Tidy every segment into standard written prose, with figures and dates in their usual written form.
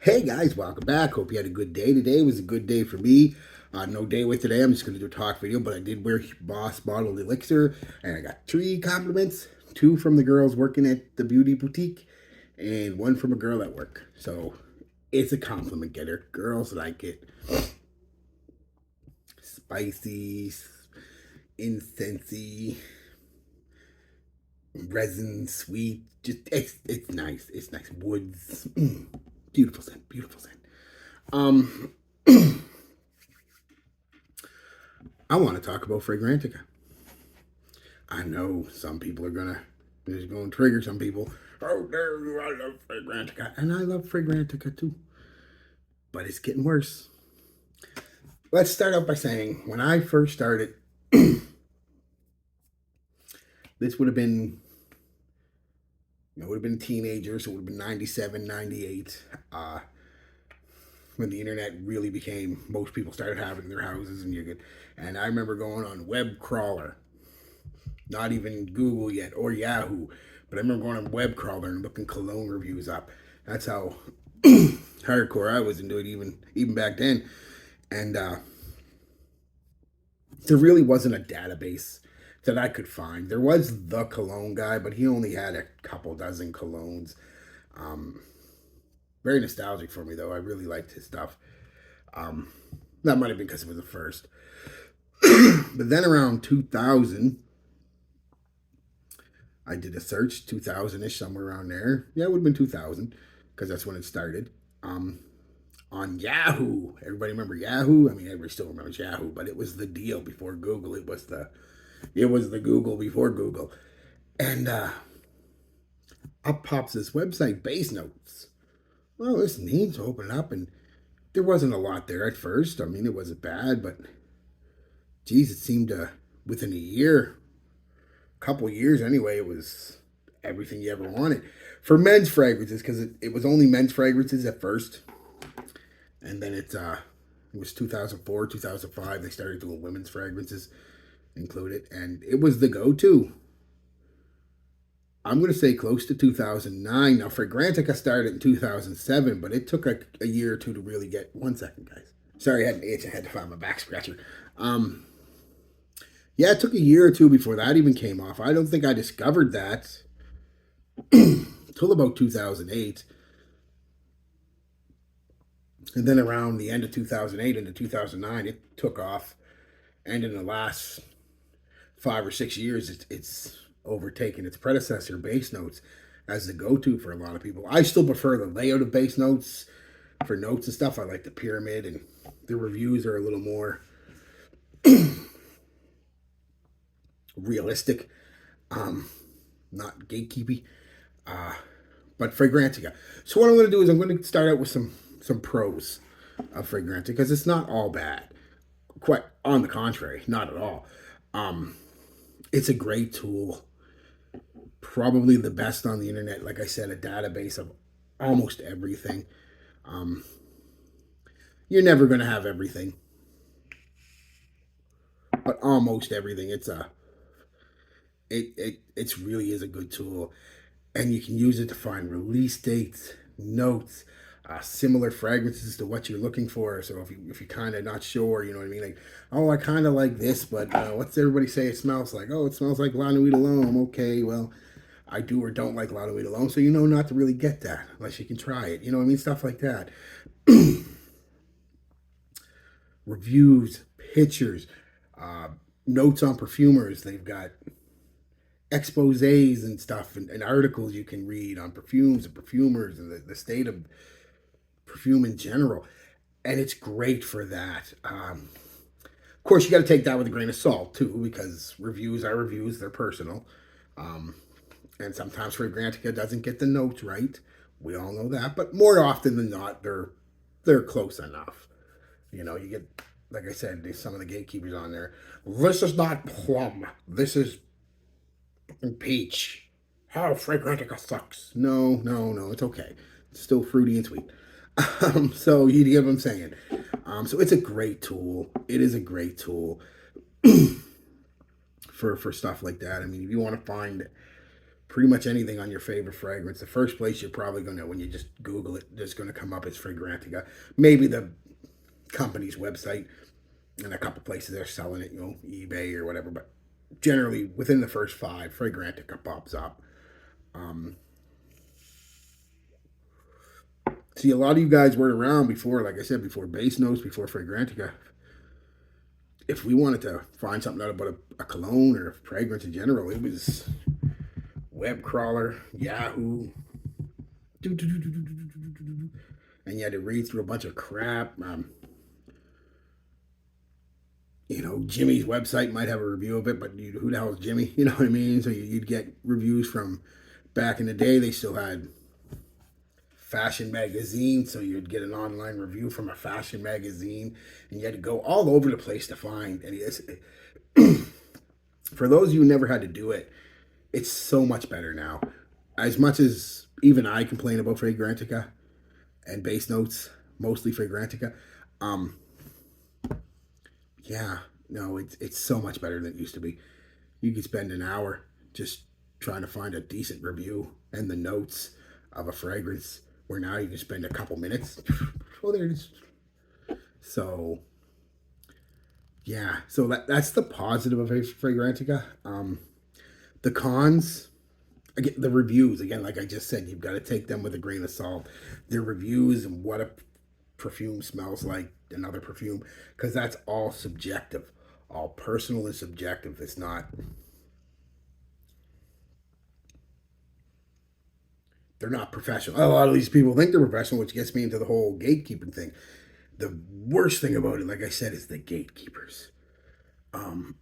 Hey guys, welcome back. Hope you had a good day. Today was a good day for me. No day with today. I'm just going to do a talk video, but I did wear Boss Bottled Elixir, and I got 3 compliments. 2 from the girls working at the beauty boutique, and 1 from a girl at work. So it's a compliment getter. Girls like it. Spicy, incensey, resin, sweet. Just it's nice. It's nice. Woods. Beautiful scent. Beautiful scent. Um, I want to talk about Fragrantica. I know some people are it's going to trigger some people. How dare you? I love Fragrantica, and I love Fragrantica too. But it's getting worse. Let's start out by saying when I first started, this would have been, would have been teenagers. So it would have been 97, 98. When the internet really became, most people started having their houses, and you could. And I remember going on web crawler, not even Google yet or Yahoo, but I remember going on web crawler and looking cologne reviews up. That's how hardcore I was into it, even back then. And there really wasn't a database that I could find. There was the cologne guy, but he only had a couple dozen colognes. Um, Very nostalgic for me, though. I really liked his stuff. That might have been because it was the first. But then around 2000, I did a search, 2000-ish, somewhere around there. Yeah, it would have been 2000, because that's when it started. On Yahoo. Everybody remember Yahoo? I mean, everybody still remembers Yahoo, but it was the deal before Google. It was the Google before Google. And up pops this website, Base Notes. Well, this needs to open up, and there wasn't a lot there at first. I mean, it wasn't bad, but geez, it seemed within a year, couple years anyway, it was everything you ever wanted for men's fragrances, because it was only men's fragrances at first, and then it was 2004, 2005 they started doing women's fragrances included, and it was the go-to. I'm going to say close to 2009. Now, Fragrantica started in 2007, but it took a year or two to really get. 1 second, guys. Sorry, I had an itch. I had to find my back scratcher. Yeah, it took a year or two before that even came off. I don't think I discovered that until about 2008. And then around the end of 2008 into 2009, it took off. And in the last 5 or 6 years, it's overtaken its predecessor, Base Notes, as the go-to for a lot of people. I still prefer the layout of Base Notes for notes and stuff. I like the pyramid, and the reviews are a little more realistic, not gatekeepy. But Fragrantica. So what I'm going to do is I'm going to start out with some pros of Fragrantica, because it's not all bad. Quite on the contrary, not at all. It's a great tool. Probably the best on the internet. Like I said, a database of almost everything. You're never going to have everything, but almost everything. It's really is a good tool, and you can use it to find release dates, notes, similar fragrances to what you're looking for. So if you're kind of not sure, you know what I mean, like, oh, I kind of like this, but what's everybody say it smells like? Oh, it smells like La Nuit Alone. Okay, well, I do or don't like La Nuit Alone, so you know not to really get that unless you can try it. You know what I mean? Stuff like that. Reviews, pictures, uh, notes on perfumers. They've got exposés and stuff, and articles you can read on perfumes and perfumers and the state of perfume in general. And it's great for that. Of course, you got to take that with a grain of salt too, because reviews are reviews; they're personal. Um, and sometimes Fragrantica doesn't get the notes right. We all know that, but more often than not, they're close enough. You get, like I said, there's some of the gatekeepers on there. This is not plum. This is peach. How Fragrantica sucks. No, no, no. It's okay. It's still fruity and sweet. So you get what I'm saying. So it's a great tool. It is a great tool for stuff like that. I mean, if you want to find pretty much anything on your favorite fragrance, the first place you're probably going to, when you just Google it, just going to come up as Fragrantica. Maybe the company's website, and a couple places they're selling it, eBay or whatever. But generally, within the first five, Fragrantica pops up. Um, See, a lot of you guys weren't around before, like I said, before Base Notes, before Fragrantica. If we wanted to find something out about a cologne or a fragrance in general, it was web crawler, Yahoo, and you had to read through a bunch of crap. Jimmy's website might have a review of it, but who the hell is Jimmy? You know what I mean? So you'd get reviews from back in the day. They still had fashion magazine, so you'd get an online review from a fashion magazine, and you had to go all over the place to find. And for those of you who never had to do it, it's so much better now. As much as even I complain about Fragrantica and Base Notes, mostly Fragrantica, um, yeah, no, it's so much better than it used to be. You could spend an hour just trying to find a decent review and the notes of a fragrance, where now you can spend a couple minutes. Oh, there it is. So, yeah, so that's the positive of Fragrantica. The cons, again, the reviews, again, like I just said, you've got to take them with a grain of salt. Their reviews and what a perfume smells like another perfume, because that's all subjective, all personal and subjective. It's not, they're not professional. A lot of these people think they're professional, which gets me into the whole gatekeeping thing. The worst thing about it, like I said, is the gatekeepers. Um,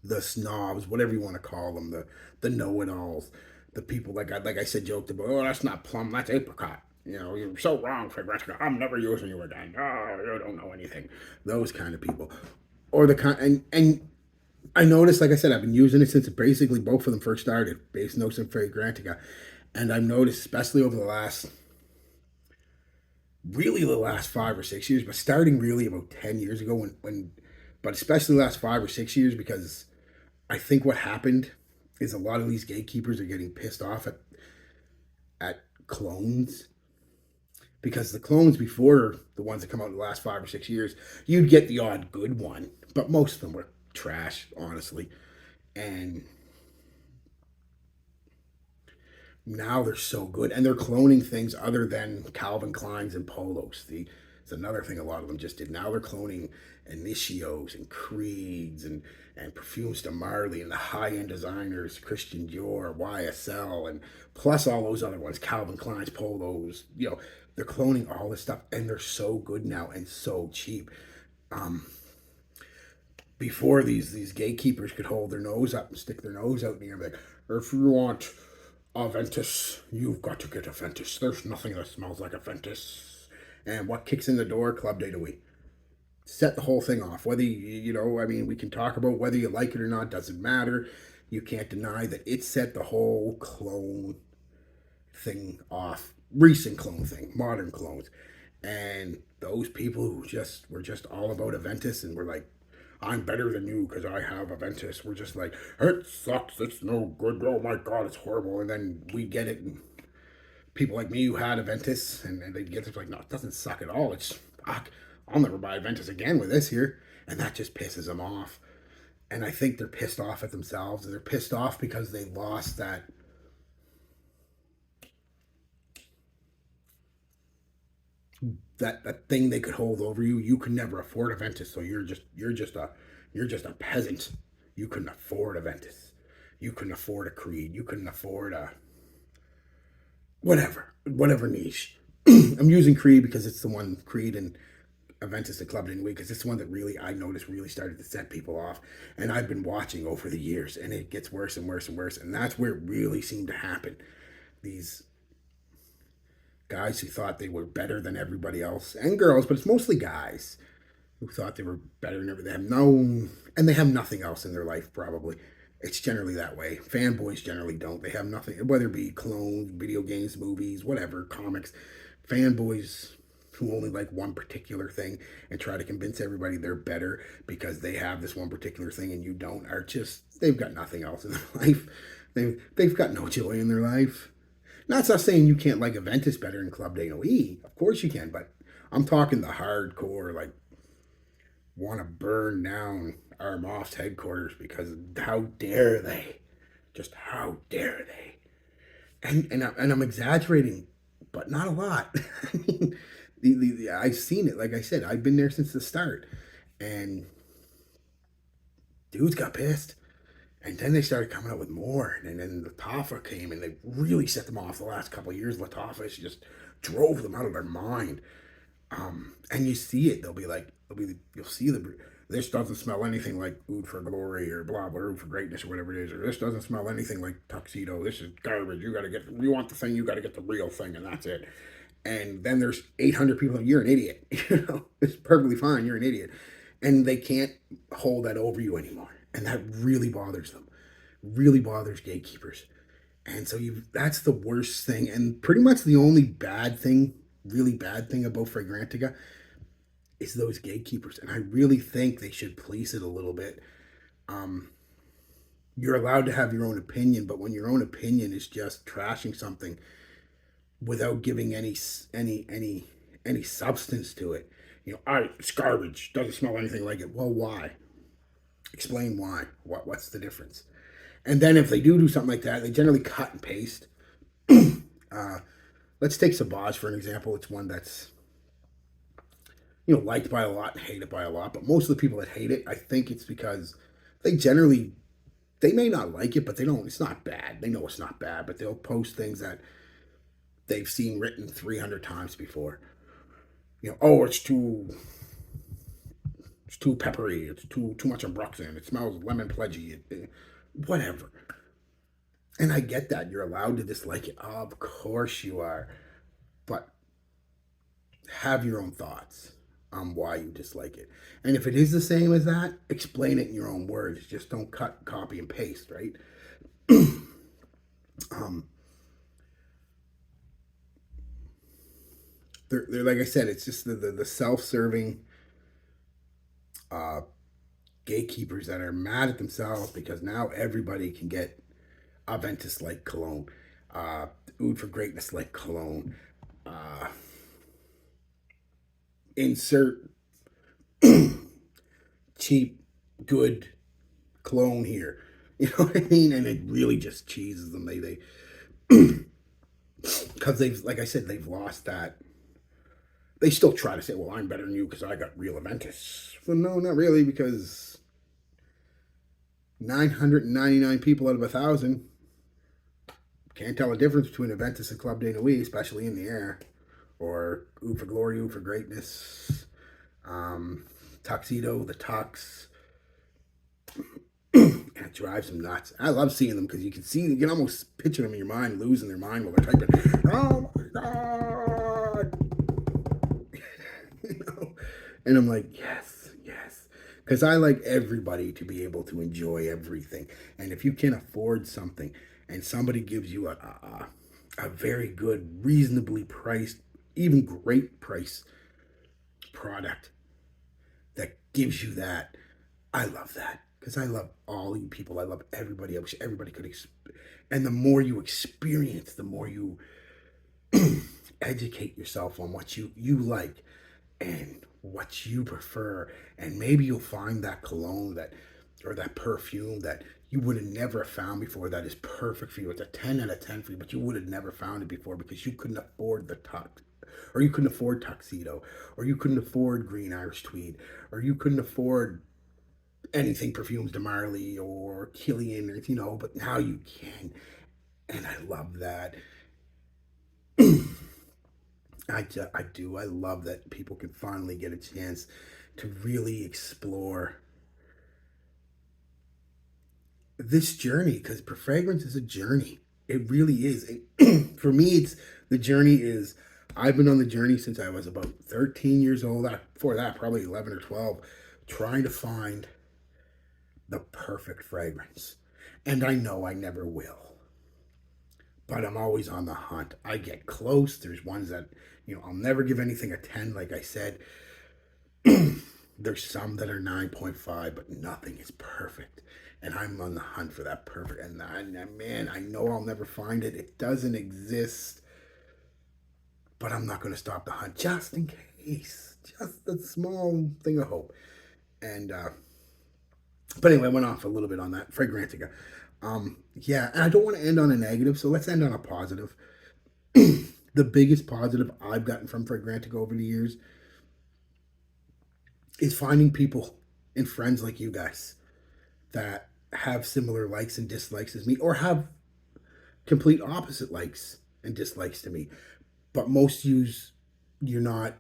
the snobs, whatever you want to call them, the know-it-alls, the people like I said, joked about, oh, that's not plum, that's apricot. You're so wrong, Fragratica. I'm never using you again. Oh, you don't know anything. Those kind of people, or the kind, and I noticed, like I said, I've been using it since basically both of them first started, Base Notes and Fragrantica, and I've noticed, especially over the last 5 or 6 years, but starting really about 10 years ago, but especially the last 5 or 6 years, because I think what happened is a lot of these gatekeepers are getting pissed off at clones, because the clones before, the ones that come out in the last 5 or 6 years, you'd get the odd good one, but most of them were trash, honestly. And now they're so good, and they're cloning things other than Calvin Klein's and Polos. It's another thing a lot of them just did. Now they're cloning Initios and Creeds and Perfumes de Marley and the high-end designers, Christian Dior, YSL, and plus all those other ones, Calvin Klein's, Polos. They're cloning all this stuff, and they're so good now and so cheap. Before, these gatekeepers could hold their nose up and stick their nose out in the air, like, if you want Aventus, you've got to get a Ventus. There's nothing that smells like a Ventus. And what kicks in the door? Club de Nuit. Set the whole thing off. Whether we can talk about whether you like it or not, doesn't matter. You can't deny that it set the whole clone thing off. Recent clone thing, modern clones. And those people who were just all about Aventus and were like, I'm better than you because I have Aventus. We're just like, it sucks. It's no good. Oh my God, it's horrible. And then we get it, and people like me who had Aventus, and they get it like, no, it doesn't suck at all. It's fuck. I'll never buy Aventus again with this here, and that just pisses them off. And I think they're pissed off at themselves, and they're pissed off because they lost that thing they could hold over you. You could never afford Aventus, so you're just a peasant. You couldn't afford Aventus. You couldn't afford a Creed. You couldn't afford a whatever niche. I'm using Creed because it's the one, Creed and Aventus and Club de Nuit, because it's the one that really I noticed really started to set people off, and I've been watching over the years, and it gets worse and worse and worse, and that's where it really seemed to happen. These guys who thought they were better than everybody else, and girls, but it's mostly guys who thought they were better than everybody. They have nothing else in their life, probably. It's generally that way. Fanboys generally don't. They have nothing, whether it be clones, video games, movies, whatever, comics. Fanboys who only like one particular thing and try to convince everybody they're better because they have this one particular thing and you don't, are just, they've got nothing else in their life. They've got no joy in their life. Not saying you can't like Aventus better than Club de Noe. Of course you can, but I'm talking the hardcore, like, want to burn down Armoff's headquarters because how dare they? Just how dare they? And I'm exaggerating, but not a lot. I mean, I've seen it. Like I said, I've been there since the start, and dudes got pissed. And then they started coming up with more. And then Latafa came and they really set them off the last couple of years. Latafa just drove them out of their mind. And you see it. You'll see this doesn't smell anything like Oud for Glory or blah, blah, Oud for Greatness or whatever it is. Or this doesn't smell anything like Tuxedo. This is garbage. You want the thing, you got to get the real thing, and that's it. And then there's 800 people. You're an idiot. It's perfectly fine. You're an idiot. And they can't hold that over you anymore. And that really bothers them. Really bothers gatekeepers. And so that's the worst thing. And pretty much the only really bad thing about Fragrantica is those gatekeepers. And I really think they should police it a little bit. You're allowed to have your own opinion, but when your own opinion is just trashing something without giving any substance to it, it's garbage. Doesn't smell anything like it. Well, why? Explain why. What's the difference? And then if they do something like that, they generally cut and paste. Let's take Sauvage for an example. It's one that's liked by a lot and hated by a lot. But most of the people that hate it, I think it's because they may not like it, but they don't. It's not bad. They know it's not bad, but they'll post things that they've seen written 300 times before. It's too peppery. It's too much Ambroxan. It smells lemon pledgy. Whatever. And I get that. You're allowed to dislike it. Of course you are. But have your own thoughts on why you dislike it. And if it is the same as that, explain it in your own words. Just don't cut, copy, and paste, right? They're like I said, it's just the self-serving gatekeepers that are mad at themselves because now everybody can get Aventus like cologne, Oud for Greatness like cologne, insert cheap good cologne here. You know what I mean? And it really just cheeses them. They because like I said, they've lost that. They still try to say, well, I'm better than you because I got real Aventus. Well, no, not really, because 999 people out of 1,000 can't tell the difference between Aventus and Club de Nuit, especially in the air. Or Oud for Glory, Oud for Greatness, Tuxedo, the Tux. And it drives them nuts. I love seeing them because you can almost picture them in your mind losing their mind while they're typing, oh my God. And I'm like, yes. Because I like everybody to be able to enjoy everything. And if you can afford something and somebody gives you a very good, reasonably priced, even great price product that gives you that, I love that. Because I love all you people. I love everybody. I wish everybody could. And the more you experience, the more you educate yourself on what you like and what you prefer. And maybe you'll find that cologne or that perfume that you would have never found before that is perfect for you. It's a 10 out of 10 for you, but you would have never found it before because you couldn't afford the Tux, or you couldn't afford Tuxedo, or you couldn't afford Green Irish Tweed, or you couldn't afford anything Perfumes de Marly or Killian, but now you can. And I love that. I do. I love that people can finally get a chance to really explore this journey, because fragrance is a journey. It really is. For me, I've been on the journey since I was about 13 years old. Before that, probably 11 or 12, trying to find the perfect fragrance. And I know I never will. but I'm always on the hunt. I get close. There's ones that, I'll never give anything a 10, like I said. There's some that are 9.5, but nothing is perfect. And I'm on the hunt for that perfect. Man, I know I'll never find it. It doesn't exist, but I'm not going to stop the hunt just in case. Just a small thing of hope. And, but anyway, I went off a little bit on that. Fragrantica. Yeah, and I don't want to end on a negative, so let's end on a positive. The biggest positive I've gotten from Fragrantica over the years is finding people and friends like you guys that have similar likes and dislikes as me, or have complete opposite likes and dislikes to me. But most use, you're not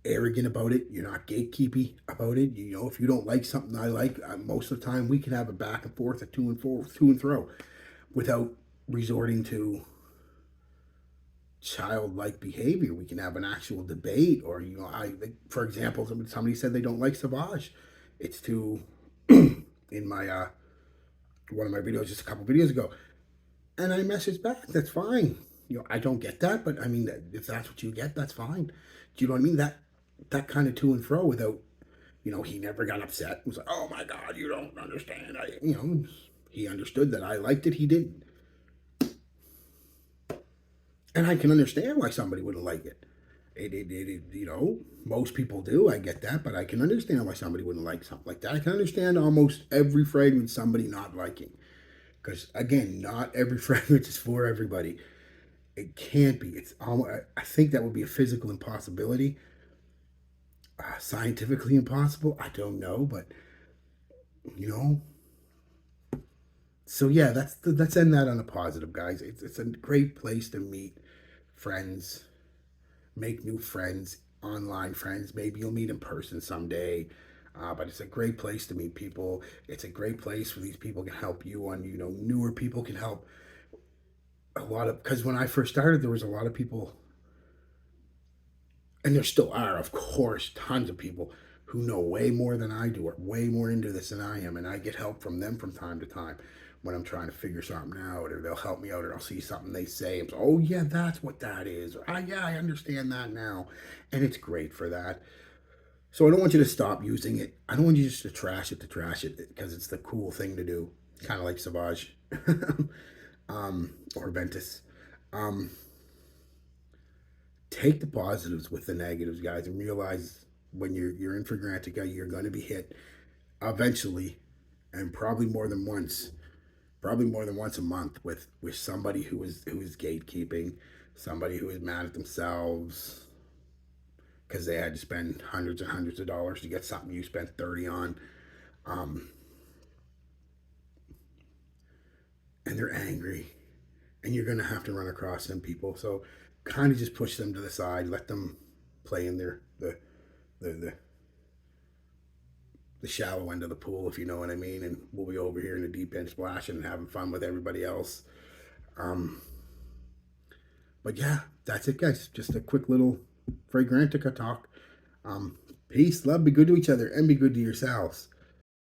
arrogant about it. You're not gatekeepy about it. If you don't like something I like, most of the time we can have a back and forth, a to and fro, without resorting to childlike behavior. We can have an actual debate, or for example, somebody said they don't like Sauvage. It's too in my one of my videos just a couple videos ago, and I messaged back. That's fine. I don't get that, but I mean, if that's what you get, that's fine. Do you know what I mean? That kind of to and fro without, he never got upset. He was like, "Oh my God, you don't understand." He understood that I liked it. He didn't. And I can understand why somebody wouldn't like it. Most people do. I get that, but I can understand why somebody wouldn't like something like that. I can understand almost every fragrance somebody not liking, because again, not every fragrance is for everybody. It can't be. It's almost, I think that would be a physical impossibility. Scientifically impossible. I don't know, but you know. So yeah, let's end that on a positive, guys. It's a great place to meet friends, make new friends, online friends. Maybe you'll meet in person someday. But it's a great place to meet people. It's a great place where these people can help you on, newer people can help a lot of, because when I first started, there was a lot of people, and there still are, of course, tons of people who know way more than I do, or way more into this than I am. And I get help from them from time to time when I'm trying to figure something out, or they'll help me out, or I'll see something they say and so, oh yeah, that's what that is, or yeah, I understand that now. And it's great for that. So I don't want you to stop using it. I don't want you just to trash it because it's the cool thing to do. Kind of like Sauvage or Ventus. Um, take the positives with the negatives, guys, and realize when you're in Fragrantica, you're going to be hit eventually, and probably more than once a month with somebody who is gatekeeping, somebody who is mad at themselves because they had to spend hundreds and hundreds of dollars to get something you spent 30 on, um, and they're angry, and you're going to have to run across some people. So kind of just push them to the side, let them play in the the shallow end of the pool, if you know what I mean, and we'll be over here in the deep end splashing and having fun with everybody else. Um, but yeah, that's it, guys. Just a quick little Fragrantica talk. Peace, love, be good to each other, and be good to yourselves.